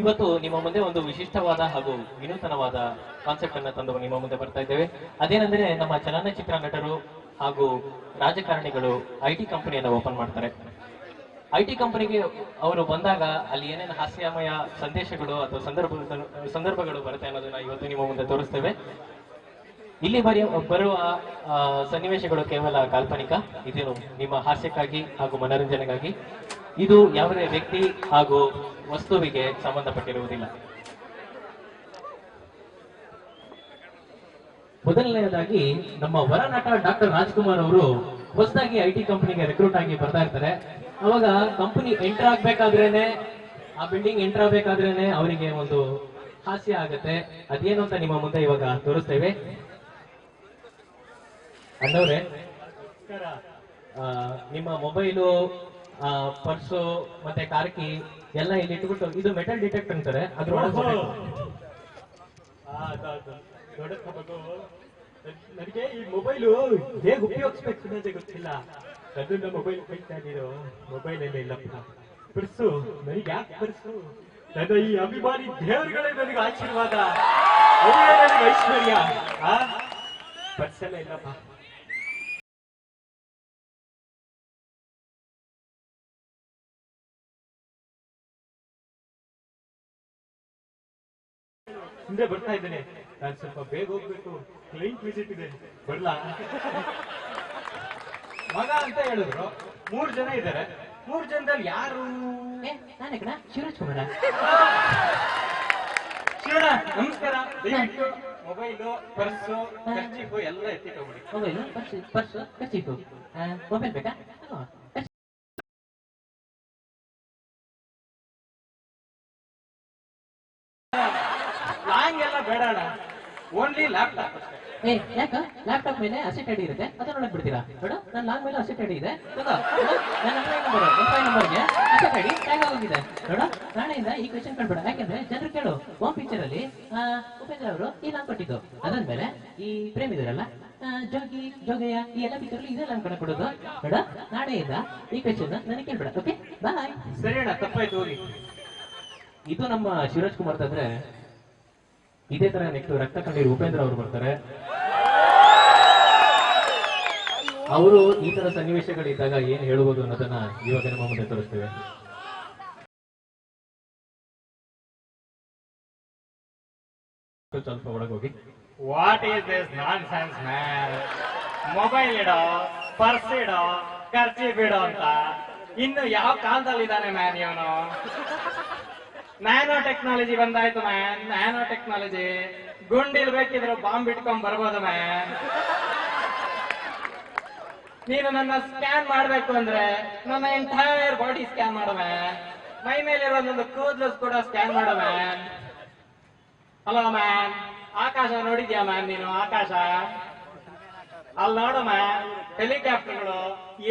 ಇವತ್ತು ನಿಮ್ಮ ಮುಂದೆ ಒಂದು ವಿಶಿಷ್ಟವಾದ ಹಾಗೂ ವಿನೂತನವಾದ ಕಾನ್ಸೆಪ್ಟ್ ಅನ್ನ ತಂದು ನಿಮ್ಮ ಮುಂದೆ ಬರ್ತಾ ಇದ್ದೇವೆ. ಅದೇನೆಂದರೆ ನಮ್ಮ ಚಲನಚಿತ್ರ ನಟರು ಹಾಗೂ ರಾಜಕಾರಣಿಗಳು ಐಟಿ ಕಂಪನಿಯನ್ನು ಓಪನ್ ಮಾಡ್ತಾರೆ. ಐಟಿ ಕಂಪನಿಗೆ ಅವರು ಬಂದಾಗ ಅಲ್ಲಿ ಏನೇನು ಹಾಸ್ಯಮಯ ಸಂದೇಶಗಳು ಅಥವಾ ಸಂದರ್ಭಗಳು ಬರುತ್ತೆ ಅನ್ನೋದನ್ನ ಇವತ್ತು ನಿಮ್ಮ ಮುಂದೆ ತೋರಿಸ್ತೇವೆ. ಇಲ್ಲಿ ಬರುವ ಸನ್ನಿವೇಶಗಳು ಕೇವಲ ಕಾಲ್ಪನಿಕ. ಇದು ನಿಮ್ಮ ಹಾಸ್ಯಕ್ಕಾಗಿ ಹಾಗೂ ಮನೋರಂಜನೆಗಾಗಿ. ಇದು ಯಾವುದೇ ವ್ಯಕ್ತಿ ಹಾಗೂ ವಸ್ತುವಿಗೆ ಸಂಬಂಧಪಟ್ಟಿರುವುದಿಲ್ಲ. ಮೊದಲನೆಯದಾಗಿ ನಮ್ಮ ವರನಟ ಡಾಕ್ಟರ್ ರಾಜ್ಕುಮಾರ್ ಅವರು ಹೊಸದಾಗಿ ಐಟಿ ಕಂಪನಿಗೆ ರಿಕ್ರೂಟ್ ಆಗಿ ಬರ್ತಾ ಇರ್ತಾರೆ. ಅವಾಗ ಕಂಪನಿ ಎಂಟರ್ ಆಗ್ಬೇಕಾದ್ರೇನೆ, ಆ ಬಿಲ್ಡಿಂಗ್ ಎಂಟರ್ ಆಗ್ಬೇಕಾದ್ರೇನೆ ಅವರಿಗೆ ಒಂದು ಹಾಸ್ಯ ಆಗತ್ತೆ. ಅದೇನು ಅಂತ ನಿಮ್ಮ ಮುಂದೆ ಇವಾಗ ತೋರಿಸ್ತೇವೆ. ಅಣ್ಣವ್ರೆ, ನಿಮ್ಮ ಮೊಬೈಲು, ಪರ್ಸು ಮತ್ತೆ ಕಾರ್ಕಿ ಎಲ್ಲ ಇಲ್ಲಿ ಇಟ್ಬಿಟ್ಟು, ಇದು ಮೆಟಲ್ ಡಿಟೆಕ್ಟ್ ಅಂತಾರೆ, ಅದ್ರೊಳಗೆ ನನಗೆ ಈ ಮೊಬೈಲು ಹೇಗೆ ಉಪಯೋಗಿಸ್ಬೇಕು ಅನ್ನೋದೇ ಗೊತ್ತಿಲ್ಲ. ಅದನ್ನ ಮೊಬೈಲ್ ಕೈತಾ ಇದ್ದೀರೋ ಮೊಬೈಲ್ ಎಲ್ಲ ಇಲ್ಲಪ್ಪ. ಪರ್ಸು ನನಗೆ ಯಾಕೆ ಪರ್ಸು? ನನ್ನ ಈ ಅಭಿಮಾನಿ ದೇವರುಗಳೇ ನನಗೆ ಆಶೀರ್ವಾದ, ಅವರೇ ನನಗೆ ಐಶ್ವರ್ಯ. ಪರ್ಸೆಲ್ಲ ಇಲ್ಲಪ್ಪ. ಹಿಂದೆ ಬರ್ತಾ ಇದ್ದೇನೆ, ನಾನು ಸ್ವಲ್ಪ ಬೇಗ ಹೋಗ್ಬೇಕು, ಕ್ಲೈಂಟ್ ವಿಸಿಟ್ ಇದೆ, ಬರ್ಲಾ? ಮಗ ಅಂತ ಹೇಳಿದ್ರು, 3 ಜನ ಇದ್ದಾರೆ. 3 ಜನದಲ್ಲಿ ಯಾರು? ಶಿವರಾಜ್ ಕುಮಾರ. ಶಿವಣ್ಣ ನಮಸ್ಕಾರ. ದಯವಿಟ್ಟು ಮೊಬೈಲು, ಪರ್ಸು, ಖರ್ಚೀಫು ಎಲ್ಲ ಎತ್ತಿಟ್ಕೊಬಿಡಿ. ಮೊಬೈಲು, ಪರ್ಸು, ಖರ್ಚೀಫು, ಮೊಬೈಲ್ ಬೇಕಾ? ಲಾಂಗ್ ಎಲ್ಲ ಬೇಡ ಅಣ್ಣ, ಓನ್ಲಿ ಲ್ಯಾಪ್ಟಾಪ್ ಅಷ್ಟೇ. ಯಾಕ ಲ್ಯಾಪ್ಟಾಪ್ ಮೇಲೆ ಅಸೆಟ್ ಐಡಿ ಇರುತ್ತೆ, ಅದನ್ನೊಳಗೆ ಬಿಡ್ತೀರಾ? ನೋಡು, ನನ್ನ ಲಾಂಗ್ ಮೇಲೆ ಅಸೆಟ್ ಐಡಿ ಇದೆ. ನನ್ನ ನಂಬರ್ಗೆ ಅಸೆಟ್ ಐಡಿ ಟ್ಯಾಗ್ ಆಗೋಗಿದೆ. ನೋಡ, ನಾಳೆಯಿಂದ ಈ ಕ್ವೆಶ್ಚನ್ ಕಂಡ್ಬೇಡ. ಯಾಕೆಂದ್ರೆ ಜನರು ಕೇಳು, ಹೋಮ್ ಪಿಕ್ಚರ್ ಅಲ್ಲಿ ಉಪೇಂದ್ರ ಅವರು ಈ ಲಾಂಗ್ ಕೊಟ್ಟಿದ್ದು, ಅದಾದ್ಮೇಲೆ ಈ ಪ್ರೇಮ್ ಇದಾರಲ್ಲ, ಜೋಗಿ ಜೋಗಯ್ಯ, ಈ ಎಲ್ಲ ಪಿಕ್ಚರ್ ಇದೇ ಲಾಂಗ್ ಕಣ ಕೊಡೋದು. ನೋಡ, ನಾಳೆಯಿಂದ ಈ ಕ್ವೆಶ್ಚನ್ ನನಗೆ ಕೇಳ್ಬೇಡ. ಓಕೆ, ಬಾಯ್. ಸರಿ ಅಣ್ಣ, ತಪ್ಪಾಯ್ತು, ಹೋಗಿ. ಇದು ನಮ್ಮ ಶಿವರಾಜ್ ಕುಮಾರ್ ತಂದ್ರೆ. ಇದೇ ತರ ನೆಕ್ಸ್ಟ್ ರಕ್ತ ಕಣ್ಣೀರು ಉಪೇಂದ್ರ ಅವರು ಬರ್ತಾರೆ. ಅವರು ಈ ತರ ಸನ್ನಿವೇಶಗಳಿದ್ದಾಗ ಏನ್ ಹೇಳುವುದು ಅನ್ನೋದನ್ನ ಇವಾಗ ನಮ್ಮ ಮುಂದೆ ತೋರಿಸ್ತೇವೆ. ಸ್ವಲ್ಪ ಒಳಗೋಗಿ. What is this nonsense man? Mobile ಇಡೋ, ಪರ್ಸ್ ಇಡೋ, ಖರ್ಚೀಫ್ ಇಡೋ ಅಂತ ಇನ್ನು ಯಾವ ಕಾಲದಲ್ಲಿ ಇದ್ದಾನೆ ಮ್ಯಾನ್ ಇವನು? ನ್ಯಾನೋ ಟೆಕ್ನಾಲಜಿ ಬಂದಾಯ್ತು ಮ್ಯಾನ್, ನ್ಯಾನೋ ಟೆಕ್ನಾಲಜಿ. ಗುಂಡಿಲ್ ಬೇಕಿದ್ರು ಬಾಂಬ್ ಇಟ್ಕೊಂಡ್ ಬರ್ಬೋದು ಮ್ಯಾನ್. ನೀನು ನನ್ನ ಸ್ಕ್ಯಾನ್ ಮಾಡ್ಬೇಕು ಅಂದ್ರೆ ನನ್ನ ಎಂಟೈರ್ ಬಾಡಿ ಸ್ಕ್ಯಾನ್ ಮಾಡೋ ಮ್ಯಾನ್. ಮೈ ಮೇಲಿರೋ ಒಂದು ಕೂದಲು ಕೂಡ ಸ್ಕ್ಯಾನ್ ಮಾಡೋ ಮ್ಯಾನ್. ಹಲೋ ಮ್ಯಾನ್, ಆಕಾಶ ನೋಡಿದ್ಯಾ ಮ್ಯಾನ್ ನೀನು? ಆಕಾಶ ಅಲ್ಲಿ ನೋಡು ಮ್ಯಾನ್, ಹೆಲಿಕಾಪ್ಟರ್ಗಳು,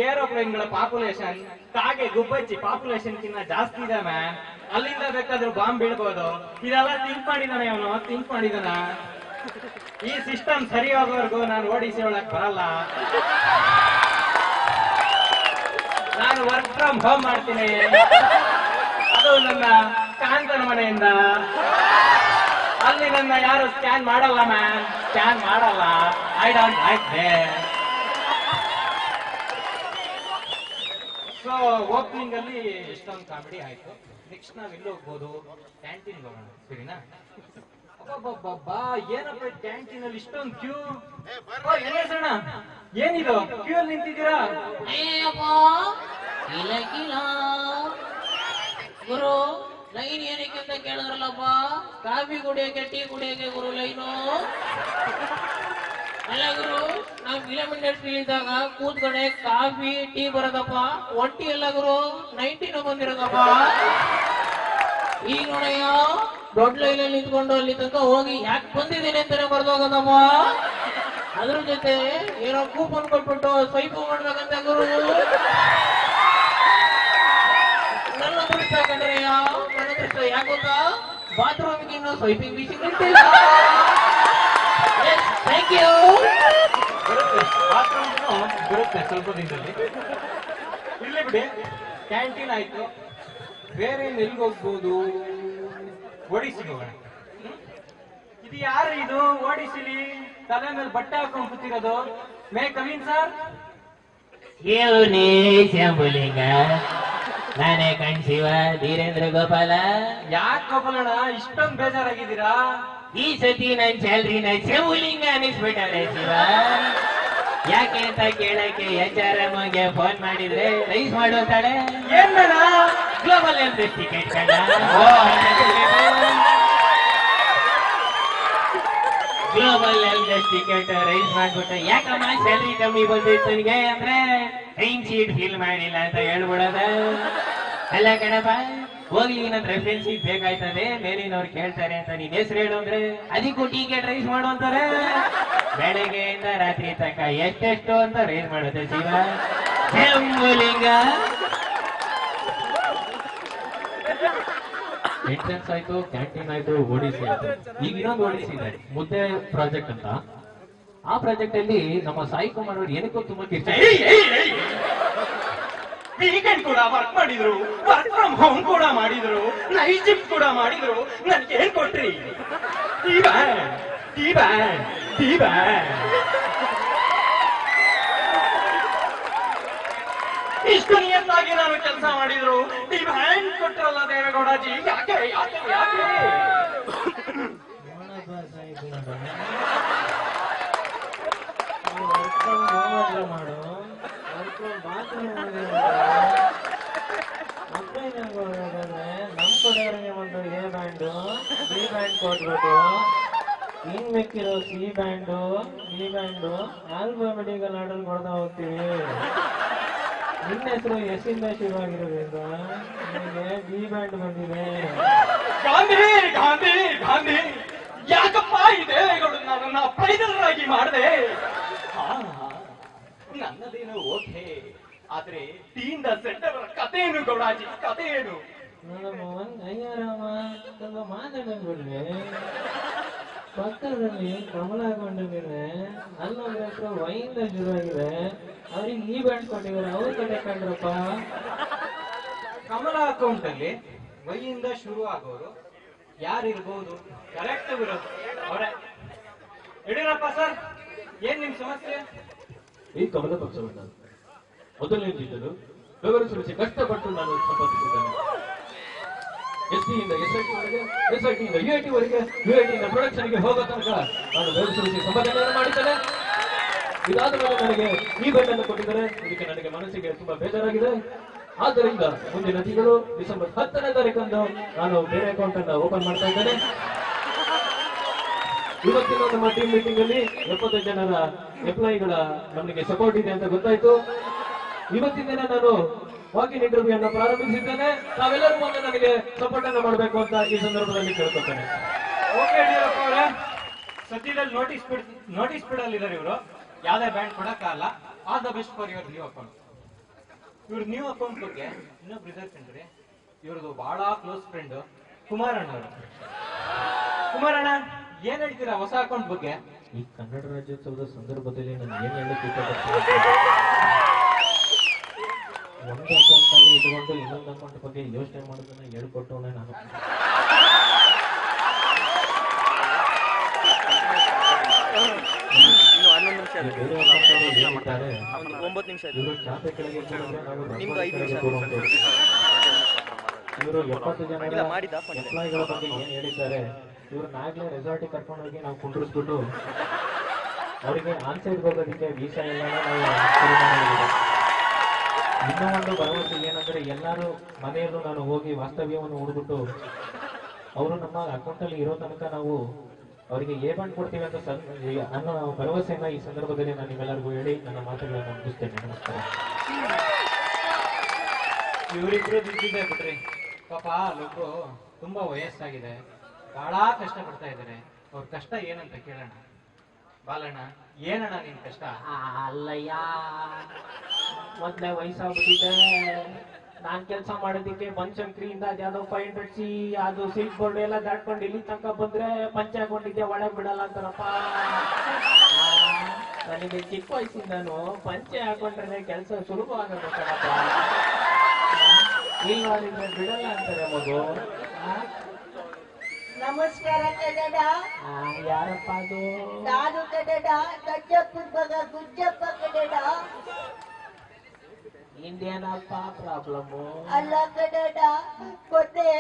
ಏರೋಪ್ಲೇನ್ಗಳ ಪಾಪ್ಯುಲೇಷನ್ ಕಾಗೆ ಗುಬ್ಬಚ್ಚಿ ಪಾಪ್ಯುಲೇಷನ್ ಕಿನ್ನ ಜಾಸ್ತಿ ಇದೆ ಮ್ಯಾನ್. ಅಲ್ಲಿಂದ ಬೇಕಾದ್ರೂ ಬಾಂಬ್ ಬೀಳ್ಬೋದು. ಇದೆಲ್ಲ ಥಿಂಕ್ ಮಾಡಿದಾನೆ ಅವನು, ಥಿಂಕ್ ಮಾಡಿದಾನ. ಈ ಸಿಸ್ಟಮ್ ಸರಿ ಹೋಗೋವರೆಗೂ ನಾನು ಓಡಿಸಿ ಒಳಕ್ ಬರಲ್ಲ. ನಾನು ವರ್ಕ್ ಫ್ರಮ್ ಹೋಮ್ ಮಾಡ್ತೀನಿ, ಅದು ನನ್ನ ಕಾಂತನ ಮನೆಯಿಂದ. ಅಲ್ಲಿ ನನ್ನ ಯಾರು ಸ್ಕ್ಯಾನ್ ಮಾಡಲ್ಲ ಮ್ಯಾನ್, ಸ್ಕ್ಯಾನ್ ಮಾಡಲ್ಲ. I don't like ದೇಟ್. So opening ಅಲ್ಲಿ ಎಷ್ಟೊಂದು ಕಾಮಿಡಿ ಆಯ್ತು. ನೆಕ್ಸ್ಟ್ ನಾವ್ ಎಲ್ಲಿ ಹೋಗ್ಬೋದು? ಕ್ಯಾಂಟೀನ್ ಹೋಗೋಣ, ಸರಿನಾ? ಅಬ್ಬಬ್ಬಬ್ಬಾ, ಏನಪ್ಪ ಕ್ಯಾಂಟೀನ್ ಅಲ್ಲಿ ಇಷ್ಟೊಂದು ಕ್ಯೂ? ಅಣ್ಣ, ಏನಿದು ಕ್ಯೂ ಅಲ್ಲಿ ನಿಂತಿದ್ದೀರಾ? ಗುರು, ಲೈನ್ ಏನಕ್ಕೆ ಅಂತ ಕೇಳಿದ್ರಲ್ಲಪ್ಪ. ಕಾಫಿ ಕುಡಿಯೋಕೆ, ಟೀ ಕುಡಿಯೋಕೆ ಗುರು ಲೈನು. ಅಲ್ಲ ಗುರು, ನಾವು ಫಿಲಂ ಇಂಡಸ್ಟ್ರಿ ಇದ್ದಾಗ ಕೂತ್ಕಡೆ ಕಾಫಿ ಟೀ ಬರೋದಪ್ಪ. ಒಂಟಿ ಎಲ್ಲ ಗುರು, 90 ಬಂದಿರೋದಪ್ಪ. ಈಗ ನೋಡಯ್ಯ, ದೊಡ್ಡ ಲೈನಲ್ಲಿ ನಿಂತ್ಕೊಂಡು ಅಲ್ಲಿ ತನಕ ಹೋಗಿ ಯಾಕೆ ಬಂದಿದ್ದೀನಿ ಅಂತಾನೆ ಬರ್ದೋಗೋದಪ್ಪ. ಅದ್ರ ಜೊತೆ ಏನೋ ಕೂಪನ್ ಕೊಟ್ಬಿಟ್ಟು ಸ್ವೈಪ್ ಮಾಡ್ಬೇಕಂತ ಗುರು. ನನ್ನ ಅದೃಷ್ಟ ಕಂಡ್ರಯ್ಯ, ನನ್ನ ಅದೃಷ್ಟ. ಯಾಕೆ ಗೊತ್ತಾ? ಬಾತ್ರೂಮ್ಗೆ ಇನ್ನೂ ಸ್ವೈಪಿಂಗ್ ಮಿಷಿನ್ ಇಟ್ಟಿಲ್ಲ. Thank you. ಬರುತ್ತೆ ಸ್ವಲ್ಪ ದಿನದಲ್ಲಿ. ಇರ್ಲಿ ಬಿಡಿ, ಕ್ಯಾಂಟೀನ್ ಆಯ್ತು, ಬೇರೆ ಎಲ್ಲಿಗೆ ಹೋಗ್ಬೋದು? ಓಡಿಸಿ ಹೋಗೋಣ. ಇದು ಯಾರು ಇದು ಓಡಿಸಿಲಿ ತಲೆ ಮೇಲೆ ಬಟ್ಟೆ ಹಾಕೊಂಡು ಕೂತಿರೋದು? May come in sir? ಇವನೇ ಶಂಭುಲಿಂಗ, ನಾನೇ ಕಣ್ಸಿವ ಧೀರೇಂದ್ರ ಗೋಪಾಲ. ಯಾಕೆ ಗೋಪಾಲಣ್ಣ ಇಷ್ಟೊಂದು ಬೇಜಾರಾಗಿದ್ದೀರಾ? ಈ ಸತಿ ನನ್ ಸ್ಯಾಲ್ರಿನ ಶಂಭುಲಿಂಗ ಅನಿಸ್ಬಿಟ್ಟವ್ರೆ ಶಿವ. ಯಾಕೆ ಅಂತ ಕೇಳಕ್ಕೆ HRM ಫೋನ್ ಮಾಡಿದ್ರೆ ರೈಸ್ ಮಾಡೋತಾಳೆ. ಏನ್ ಬೇಡ? Global health ticket global health ticket raise ಮಾಡ್ಬಿಟ್ಟು ಯಾಕಮ್ಮ ಸ್ಯಾಲ್ರಿ ಕಮ್ಮಿ ಬಂದಿತ್ತು ನಿನಗೆ ಅಂದ್ರೆ ಟೈಮ್ ಶೀಟ್ ಫಿಲ್ ಮಾಡಿಲ್ಲ ಅಂತ ಹೇಳ್ಬಿಡೋದ. ಅಲ್ಲ ಕಣಪ್ಪ, ಹೋಗ್ಲಿ ನನ್ನ ರೆಫರೆನ್ಸ್ ಬೇಕಾಯ್ತದೆ, ಮೇಲಿನವ್ರು ಕೇಳ್ತಾರೆ ಅಂತ ನೀನ್ ಹೆಸರು ಹೇಳು ಅಂದ್ರೆ ಅದಕ್ಕೂ ಟಿಕೆಟ್ ರೈಸ್ ಮಾಡು ಅಂತಾರೆ. ಬೆಳಗ್ಗೆಯಿಂದ ರಾತ್ರಿ ತನಕ ಎಷ್ಟೆಷ್ಟು ಅಂತ ರೈಸ್ ಮಾಡೋದು ಶಿವ. ಶಂಭುಲಿಂಗ ಎಂಟ್ರೆನ್ಸ್ ಆಯ್ತು, ಕ್ಯಾಂಟೀನ್ ಆಯ್ತು, ಓಡಿಸಿ ಆಯ್ತು. ಈಗ ಇನ್ನೊಂದು ಓಡಿಸಿ ಇದೆ, ಮುದ್ದೆ ಪ್ರಾಜೆಕ್ಟ್ ಅಂತ. ಆ ಪ್ರಾಜೆಕ್ಟ್ ಅಲ್ಲಿ ನಮ್ಮ ಸಾಯಿ ಕುಮಾರ್ ಅವರು ಏನಕ್ಕೂ ತುಂಬಾ ವೀಕೆಂಡ್ ಕೂಡ ವರ್ಕ್ ಮಾಡಿದ್ರು, ವರ್ಕ್ ಫ್ರಮ್ ಹೋಮ್ ಕೂಡ ಮಾಡಿದ್ರು, ನೈಟ್ ಶಿಫ್ಟ್ ಕೂಡ ಮಾಡಿದ್ರು. ನನ್ಗೆ ಏನ್ ಕೊಟ್ರಿ? Tea band, tea band, tea band. ಇಷ್ಟು ನಿಯತ್ತಾಗಿ ನಾನು ಕೆಲಸ ಮಾಡಿದ್ರು ಟೀ ಬ್ಯಾಂಡ್ ಕೊಟ್ರಲ್ಲ ದೇವೇಗೌಡಾಜಿ. ಯಾಕೆ ಯಾಕೆ ಯಾಕೆ? ಮಾಡು ನಮ್ ಕಡೆಯವ್ರಿಗೆ ಒಂದು ಎ ಬ್ಯಾಂಡು ಬಿ ಬ್ಯಾಂಡ್ ಕೊಟ್ಬಿಟ್ಟು ಇನ್ ಮಿಕ್ಕಿರೋ C band B band alphabetical order ಕೊಡ್ತಾ ಹೋಗ್ತೀವಿ. ನಿನ್ನ ಹೆಸರು ಎಸ್ ಇಂದ ಶುರುವಾಗಿರೋದ್ರಿಂದ ನಿಮಗೆ ಬಿ ಬ್ಯಾಂಡ್ ಬಂದಿದೆ. ಗಾಂಧಿ ಗಾಂಧಿ ಗಾಂಧಿ, ಯಾಕಪ್ಪ ಈ ದೇವೇಗೌಡ ನನ್ನನ್ನ ಪ್ರೈಸರ್ ಆಗಿ ಮಾಡಿದೆ? ನನ್ನದೇನು ಓಕೆ, ಆದ್ರೆ ಟೀಮ್ ಸೆಂಟರ್ ಕತೆ ಏನು ಗೌಡಾಜಿ, ಕತೆ ಏನು? ನೋಡಮ್ಮ, ಅಯ್ಯಾರಾಮ ಸ್ವಲ್ಪ ಮಾತಾಡೋದ್ಬಿಡ್ರಿ. ಪಕ್ಕದಲ್ಲಿ ಕಮಲ ಹಾಕೊಂಡಿದ್ರೆ ಅಲ್ಲೊಂದ್ ಹೆಸರು ವೈಯಿಂದ ಶುರುವಾಗಿದೆ, ಅವ್ರಿಗೆ ಈ ಬ್ಯಾಂಡ್ ಕೊಟ್ಟಿದ್ದಾರೆ, ಅವ್ರ ಕಡೆ ಕಂಡ್ರಪ್ಪ. ಕಮಲ ಅಕೌಂಟ್ ಅಲ್ಲಿ ವೈಯಿಂದ ಶುರು ಆಗೋರು ಯಾರಿರ್ಬೋದು? ಕರೆಕ್ಟ್ ಇರೋದು ಅವರೇ. ಯಡಿಯೂರಪ್ಪ ಸರ್, ಏನ್ ನಿಮ್ ಸಮಸ್ಯೆ? ಈ ಕಮಲ ಪಕ್ಷವನ್ನು ಮೊದಲನೇ ಜಿಲ್ಲಲು ಬೆವರಿಸಿ ಕಷ್ಟಪಟ್ಟು ನಾನು ಸಂಪಾದಿಸಿದ್ದೇನೆ. ST-ಯಿಂದ SIT ವರೆಗೆ, SIT-ಯಿಂದ UIT ವರೆಗೆ, UIT-ಯಿಂದ ಪ್ರೊಡಕ್ಷನ್ಗೆ ಹೋಗೋ ತನಕ ನಾನು ಬೆವರಿಸಿ ಸಂಪಾದನೆಯನ್ನು ಮಾಡಿದ್ದೇನೆ. ಇದಾದ ಮೇಲೆ ನನಗೆ ಈ ಬೆಣ್ಣನ್ನು ಕೊಟ್ಟಿದ್ದಾರೆ. ಇದಕ್ಕೆ ನನಗೆ ಮನಸ್ಸಿಗೆ ತುಂಬಾ ಬೇಜಾರಾಗಿದೆ. ಆದ್ದರಿಂದ ಮುಂದಿನ ತಿಂಗಳು ಡಿಸೆಂಬರ್ 10ನೇ ತಾರೀಕಂದು ನಾನು ಬೇರೆ ಅಕೌಂಟ್ ಅನ್ನು ಓಪನ್ ಮಾಡ್ತಾ ಇದ್ದೇನೆ. ಇವತ್ತಿನ ನಮ್ಮ ಟೀಮ್ ಮೀಟಿಂಗ್ ಅಲ್ಲಿ 70 ಜನರ ಎಂಪ್ಲಾಯಿಗಳ ನಮಗೆ ಸಪೋರ್ಟ್ ಇದೆ ಅಂತ ಗೊತ್ತಾಯ್ತು. ಇವತ್ತಿನ ನಾನು ವಾಕಿಂಗ್ ಇಂಟರ್ವ್ಯೂ ಅನ್ನು ಪ್ರಾರಂಭಿಸಿದ್ದೇನೆ. ತಾವೆಲ್ಲರೂ ಮುಂದೆ ನನಗೆ ಸಪೋರ್ಟ್ ಅನ್ನು ಮಾಡಬೇಕು ಅಂತ ಈ ಸಂದರ್ಭದಲ್ಲಿ ಕೇಳ್ಕೊತೇನೆ. ಓಕೆ ಯಡಿಯೂರಪ್ಪ ಅವರೇ, ಸದ್ಯದಲ್ಲಿ ನೋಟಿಸ್ ಬಿಡಲ್ ಇದಾರೆ ಇವರು. ಯಾವ್ದೇ ಬ್ಯಾಂಡ್ ಕೊಡಕ್ಕಾಗಲ್ಲ. All the best for your new account. ಇವ್ರ ನ್ಯೂ ಅಕೌಂಟ್ ಬಗ್ಗೆ ಇನ್ನೊಬ್ರು ಇದ್ದಾರೆ ಕಣ್ರಿ, ಇವ್ರದ್ದು ಬಹಳ ಕ್ಲೋಸ್ ಫ್ರೆಂಡ್ ಕುಮಾರಣ್ಣ ಅವರು. ಕುಮಾರಣ್ಣ, ಏನ್ ಹೇಳ್ತೀರಾ ಹೊಸ ಅಕೌಂಟ್ ಬಗ್ಗೆ? ಈ ಕನ್ನಡ ರಾಜ್ಯೋತ್ಸವದ ಸಂದರ್ಭದಲ್ಲಿ ನಾನು ಏನ್ ಹೇಳಕ್ಕೆ ಒಂದು ಅಕೌಂಟ್ ಅಲ್ಲಿ ಇಟ್ಕೊಂಡು ಇನ್ನೊಂದು ಅಕೌಂಟ್ ಬಗ್ಗೆ ಯೋಚನೆ ಮಾಡೋದನ್ನ ಹೇಳ್ಕೊಟ್ಟವನೇ ನಾನು. ಬೇರೆ ಹೇಳ್ತಾರೆ, 9 ನಿಮಿಷ ಇವರು ಚಾಪೆ ಕೆಳಗೆ ಕೂರಿದ್ರೆ ನಾವು ನಿಮ್ದು 5 ನಿಮಿಷ. ಇವರು 70 ಜನರ ಇಲ್ಲ, ಮಾಡಿದ್ದ ಎಂಪ್ಲಾಯಿಗಳ ಬಗ್ಗೆ ಏನ್ ಹೇಳಿದ್ದಾರೆ, ಇವ್ರನ್ನಾಗ್ಲೇ ರೆಸಾರ್ಟ್ ಕರ್ಕೊಂಡು ಹೋಗಿ ನಾವು ಕುಂಡ್ರಿಸ್ಬಿಟ್ಟು ಅವರಿಗೆ ಆನ್ಸೈಡ್ ಹೋಗೋದಕ್ಕೆ ವೀಸಾ ಎಲ್ಲ ನಾವು ಶುರು ಮಾಡಿದ್ದೀವಿ. ಇನ್ನೂ ಒಂದು ಭರವಸೆ ಏನಂದ್ರೆ, ಎಲ್ಲರೂ ಮನೆಯಲ್ಲೂ ನಾನು ಹೋಗಿ ವಾಸ್ತವ್ಯವನ್ನು ಹುಡುಬಿಟ್ಟು ಅವರು ನಮ್ಮ ಅಕೌಂಟ್ ಅಲ್ಲಿ ಇರೋ ತನಕ ನಾವು ಅವರಿಗೆ ಎ ಬಾಂಡ್ ಕೊಡ್ತೀವಿ ಅಂತ ಅನ್ನೋ ಭರವಸೆಯನ್ನ ಈ ಸಂದರ್ಭದಲ್ಲಿ ನಾನು ನಿಮ್ಮೆಲ್ಲರಿಗೂ ಹೇಳಿ ನನ್ನ ಮಾತುಗಳನ್ನು ಮುಗಿಸ್ತೇನೆ. ನಮಸ್ಕಾರ. ಇವರಿಬ್ರು ಇದ್ದಿದೆ ಬಿಟ್ರಿ, ಪಾಪ ಅಲ್ಲೊಬ್ರು ತುಂಬಾ ವಯಸ್ಸಾಗಿದೆ, ಬಹಳ ಕಷ್ಟ ಪಡ್ತಾ ಇದ್ದಾರೆ. ಅವ್ರ ಕಷ್ಟ ಏನಂತ ಕೇಳೋಣ. ಬಾಲಣ್ಣ, ಏನಣ್ಣ ನಿನ್ ಕಷ್ಟ? ಅಲ್ಲಯ್ಯ, ಮೊದ್ಲೇ ವಯಸ್ಸಾಗ್ಬಿಟ್ಟಿದೆ. ನಾನ್ ಕೆಲಸ ಮಾಡೋದಿಕ್ಕೆ ಬನಶಂಕರಿಯಿಂದ ಅದ್ಯಾವುದೋ 500C ಅದು ಸಿಲ್ಕ್ ಬೋರ್ಡ್ ಎಲ್ಲ ದಾಟ್ಕೊಂಡು ಇಲ್ಲಿ ತನಕ ಬಂದ್ರೆ ಪಂಚೆ ಹಾಕೊಂಡಿದ್ದೆ ಒಳಗ್ ಬಿಡಲ್ಲ ಅಂತಾರಪ್ಪ. ನನಗೆ ಚಿಕ್ಕ ವಯಸ್ಸಿಂದನು ಪಂಚೆ ಹಾಕೊಂಡ್ರೆ ಕೆಲಸ ಸುಲಭವಾಗುತ್ತೆ ಕಣಪ್ಪ. ಇಲ್ವಾರಿದ್ರೆ ಬಿಡಲ್ಲ ಅಂತಾರೆ ಮಗು. ನಮಸ್ಕಾರ ಕನ್ನಡ. ಯಾರಪ್ಪ ಅದು? ನಾನು ಕನ್ನಡ, ಕಜ್ಜಪ್ಪನ ಮಗ ಗುಜ್ಜಪ್ಪ ಕನ್ನಡ. ಇಂದೇನಪ್ಪ ಪ್ರಾಬ್ಲಮ್? ಅಲ್ಲ ಕನ್ನಡ, ಮೊನ್ನೆ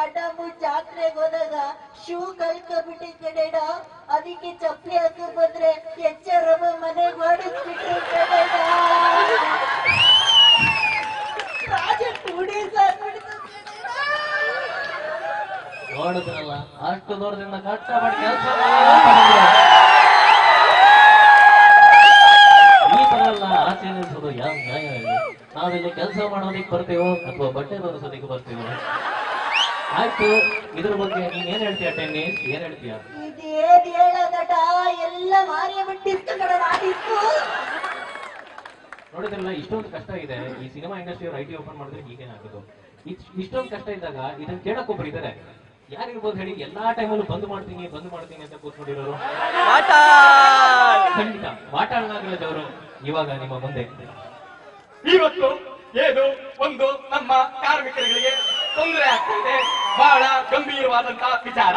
ಅಣ್ಣಮ್ಮ ಜಾತ್ರೆಗೆ ಹೋದಾಗ ಶೂ ಕಳ್ಕೊಂಡ್ಬಿಟ್ಟಿ ಕನ್ನಡ. ಅದಕ್ಕೆ ಚಪ್ಪಲಿ ಹಾಕಿ ಬಂದ್ರೆ ಎಚ್ಚರಮ್ಮ ಮನೆಗೆ ಓಡಿಸ್ಬಿಟ್ರು ಕನ್ನಡ. ಪ್ರಾಜೆಕ್ಟ್ ಉಡಿಸಾಕ್ಬಿಡ್ತು ಕನ್ನಡ. ನೋಡಿದ್ರಲ್ಲ, ಅಷ್ಟು ದೂರದಿಂದ ಕಷ್ಟಪಟ್ಟು ಕೆಲಸ ಈ ತರ ಎಲ್ಲ ಆಸೆ ನಿಲ್ಸೋದು ಯಾವ ನ್ಯಾಯ ಇದೆ? ನಾವಿಲ್ಲಿ ಕೆಲಸ ಮಾಡೋದಕ್ಕೆ ಬರ್ತೀವೋ ಅಥವಾ ಬಟ್ಟೆ ತೋರಿಸೋದಕ್ಕೆ ಬರ್ತೀವೋ? ಆಯ್ತು, ಇದ್ರ ಬಗ್ಗೆ ನೀನ್ ಏನ್ ಹೇಳ್ತೀಯ ಟೆನ್ನಿಸ್? ಏನ್ ಹೇಳ್ತೀಯ? ಇದೇನ್ ಹೇಳೋದಟ, ಎಲ್ಲ ಮಾರಿಯಬಿಟ್ಟಿಸ್ತು ಕನ್ನಡ ನಾಡಿತ್ತು. ನೋಡಿದ್ರಲ್ಲ, ಇಷ್ಟೊಂದು ಕಷ್ಟ ಇದೆ. ಈ ಸಿನಿಮಾ ಇಂಡಸ್ಟ್ರಿ ಐಟಿ ಓಪನ್ ಮಾಡಿದ್ರೆ ಹೀಗೇನಾಗೋದು? ಇಷ್ಟೊಂದು ಕಷ್ಟ ಇದ್ದಾಗ ಇದನ್ನ ಕೇಳಕ್ ಒಬ್ರು ಇದಾರೆ. ಯಾರಿರ್ಬೋದು ಹೇಳಿ? ಎಲ್ಲಾ ಟೈಮಲ್ಲೂ ಬಂದ್ ಮಾಡ್ತೀನಿ ಅಂತ ಕೂತ್ಕೊಂಡಿರೋರು ಖಂಡಿತ ವಾಟಾಳ್ನಾಗಲದವರು ಇವಾಗ ನಿಮ್ಮ ಮುಂದೆ. ಇವತ್ತು ಏನು ಒಂದು ನಮ್ಮ ಕಾರ್ಮಿಕರಿಗೆ ತೊಂದರೆ ಆಗ್ತಿದೆ, ಬಹಳ ಗಂಭೀರವಾದಂತಹ ವಿಚಾರ.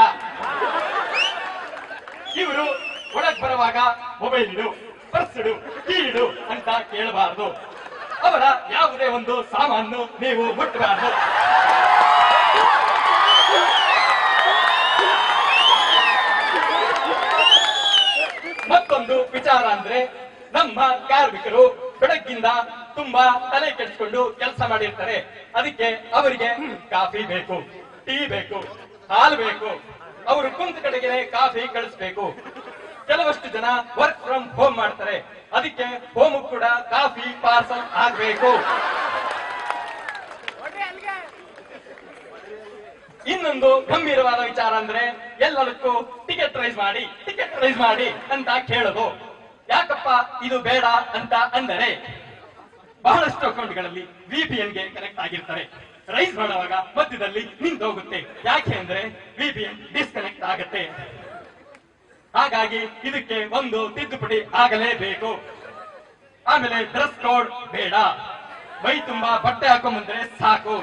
ಇವರು ಒಳಗ್ ಬರುವಾಗ ಮೊಬೈಲ್ ಇಡು, ಪರ್ಸ್ ಇಡು, ಕೀ ಇಡು ಅಂತ ಕೇಳಬಾರದು. ಅವರ ಯಾವುದೇ ಒಂದು ಸಾಮಾನು ನೀವು ಮುಟ್ಟಬಾರದು. ಮತ್ತೊಂದು ವಿಚಾರ ಅಂದ್ರೆ, ನಮ್ಮ ಕಾರ್ಮಿಕರು ಬೆಳಗ್ಗಿಂದ ತುಂಬಾ ತಲೆ ಕೆಡಿಸಿಕೊಂಡು ಕೆಲಸ ಮಾಡಿರ್ತಾರೆ. ಅದಕ್ಕೆ ಅವರಿಗೆ ಕಾಫಿ ಬೇಕು, ಟೀ ಬೇಕು, ಹಾಲು ಬೇಕು. ಅವರು ಕುಂತ ಕಡೆಗೆ ಕಾಫಿ ಕಳಿಸ್ಬೇಕು. ಕೆಲವಷ್ಟು ಜನ ವರ್ಕ್ ಫ್ರಮ್ ಹೋಮ್ ಮಾಡ್ತಾರೆ. ಅದಕ್ಕೆ ಹೋಮ್ ಕೂಡ ಕಾಫಿ ಪಾರ್ಸಲ್ ಆಗ್ಬೇಕು. ಇನ್ನೊಂದು ಗಂಭೀರವಾದ ವಿಚಾರ ಅಂದ್ರೆ, ಎಲ್ಲದಕ್ಕೂ ಟಿಕೆಟ್ ರೈಸ್ ಮಾಡಿ ಅಂತ ಕೇಳೋದು. ಯಾಕಪ್ಪ ಇದು ಬೇಡ ಅಂತ ಅಂದರೆ, ಬಹಳಷ್ಟು ಅಕೌಂಟ್ಗಳಲ್ಲಿ VPN ಗೆ ಕನೆಕ್ಟ್ ಆಗಿರ್ತಾರೆ. ರೈಸ್ ಮಾಡುವಾಗ ಮಧ್ಯದಲ್ಲಿ ನಿಂತೋಗುತ್ತೆ. ಯಾಕೆ ಅಂದ್ರೆ VPN ಡಿಸ್ಕನೆಕ್ಟ್ ಆಗುತ್ತೆ. ಹಾಗಾಗಿ ಇದಕ್ಕೆ ಒಂದು ತಿದ್ದುಪಡಿ ಆಗಲೇಬೇಕು. ಆಮೇಲೆ ಡ್ರೆಸ್ ಕೋಡ್ ಬೇಡ, ಮೈ ತುಂಬಾ ಬಟ್ಟೆ ಹಾಕೊಂಡ್ಬಂದ್ರೆ ಸಾಕು.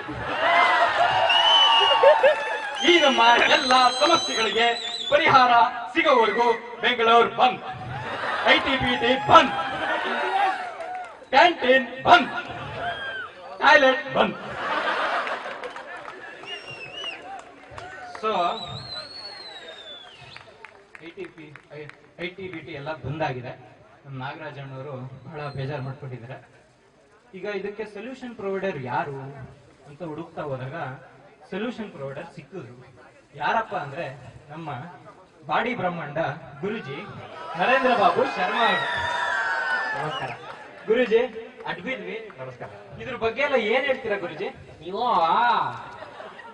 ಈ ನಮ್ಮ ಎಲ್ಲ ಸಮಸ್ಯೆಗಳಿಗೆ ಪರಿಹಾರ ಸಿಗೋವರೆಗೂ ಬೆಂಗಳೂರು ಬಂದ್, ITBT ಬಂದ್, ಕ್ಯಾಂಟೀನ್ ಬಂದ್, ಟಾಯ್ಲೆಟ್ ಬಂದ್. ಸೊ ITBT ಎಲ್ಲ ಬಂದಾಗಿದೆ. ನಮ್ಮ ನಾಗರಾಜಣ್ಣವರು ಬಹಳ ಬೇಜಾರು ಮಾಡ್ಕೊಂಡಿದ್ದಾರೆ. ಈಗ ಇದಕ್ಕೆ ಸೊಲ್ಯೂಷನ್ ಪ್ರೊವೈಡರ್ ಯಾರು ಅಂತ ಹುಡುಕ್ತಾ ಹೋದಾಗ ಸೊಲ್ಯೂಷನ್ ಪ್ರೊವೈಡರ್ ಸಿಕ್ಕಿದ್ರು. ಯಾರಪ್ಪ ಅಂದ್ರೆ ನಮ್ಮ ಬಾಡಿ ಬ್ರಹ್ಮಾಂಡ ಗುರುಜಿ ನರೇಂದ್ರ ಬಾಬು ಶರ್ಮಾ ಅವರು. ನಮಸ್ಕಾರ ಗುರುಜಿ, ಅಡ್ಬಿದ್ವಿ. ನಮಸ್ಕಾರ. ಇದ್ರ ಬಗ್ಗೆ ಎಲ್ಲ ಏನ್ ಹೇಳ್ತೀರಾ ಗುರುಜಿ? ನೀವು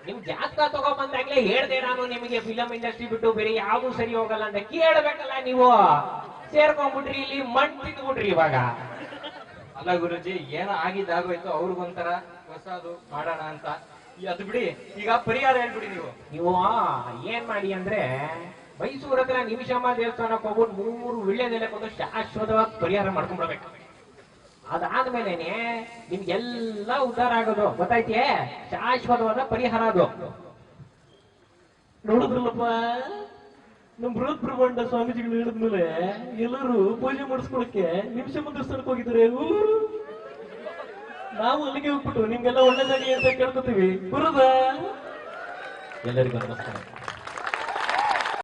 ನಿಮ್ ಜಾತಕ ತಗೊಂಬಂದಾಗ್ಲೇ ಹೇಳ್ದೆ ನಾನು ನಿಮಗೆ ಫಿಲಂ ಇಂಡಸ್ಟ್ರಿ ಬಿಟ್ಟು ಬೇರೆ ಯಾವ್ದು ಸರಿ ಹೋಗಲ್ಲ ಅಂತ. ಕೇಳ್ಬೇಕಲ್ಲ ನೀವು, ಸೇರ್ಕೊಂಡ್ಬಿಟ್ರಿ, ಇಲ್ಲಿ ಮಣ್ ತಿಂದ್ಬಿಟ್ರಿ ಇವಾಗ. ಅಲ್ಲ ಗುರುಜಿ, ಏನೋ ಆಗಿದ್ದಾಗೋಯ್ತು, ಅವ್ರಿಗೊಂಥರ ಹೊಸದು ಮಾಡೋಣ ಅಂತ. ಅದು ಬಿಡಿ, ಈಗ ಪರಿಹಾರ ಹೇಳ್ಬಿಡಿ ನೀವು ಏನ್ ಮಾಡಿ ಅಂದ್ರೆ, ಮೈಸೂರ ಹತ್ರ ನಿಮಿಷಮ್ಮ ದೇವಸ್ಥಾನಕ್ಕೆ ಹೋಗ್ಬಿಟ್ಟು 3 ವಿಳ್ಯದೆಲೆ ಕೊಟ್ಟು ಶಾಶ್ವತವಾಗಿ ಪರಿಹಾರ ಮಾಡ್ಕೊಂಡ್ಬಿಡ್ಬೇಕು. ಅದಾದ್ಮೇಲೆನೆ ನಿಮ್ಗೆಲ್ಲ ಉದ್ಧಾರ ಆಗೋದು. ಗೊತ್ತಾಯ್ತೇ? ಶಾಶ್ವತವಾದ ಪರಿಹಾರ ಅದು. ನೋಡಿದ್ರಲ್ಲಪ್ಪ, ನಮ್ ಬೃಹತ್ ಬ್ರಹ್ಮಾಂಡ ಸ್ವಾಮೀಜಿಗಳು ಹೇಳಿದ್ಮೇಲೆ ಎಲ್ಲರೂ ಪೂಜೆ ಮಾಡಿಸ್ಕೊಳಕ್ಕೆ ನಿಮಿಷಮ್ಮ ದೇವಸ್ಥಾನಕ್ಕೆ ಹೋಗಿದ್ದಾರೆ. ನಾವು ಅಲ್ಲಿಗೆ ಹೋಗ್ಬಿಟ್ಟು ನಿಮ್ಗೆಲ್ಲ ಒಳ್ಳೇದಾಗಿ ಅಂತ ಕೇಳ್ಕೊತೀವಿ. ಬರುದಾ? ಎಲ್ಲರಿಗೂ ನಮಸ್ಕಾರ.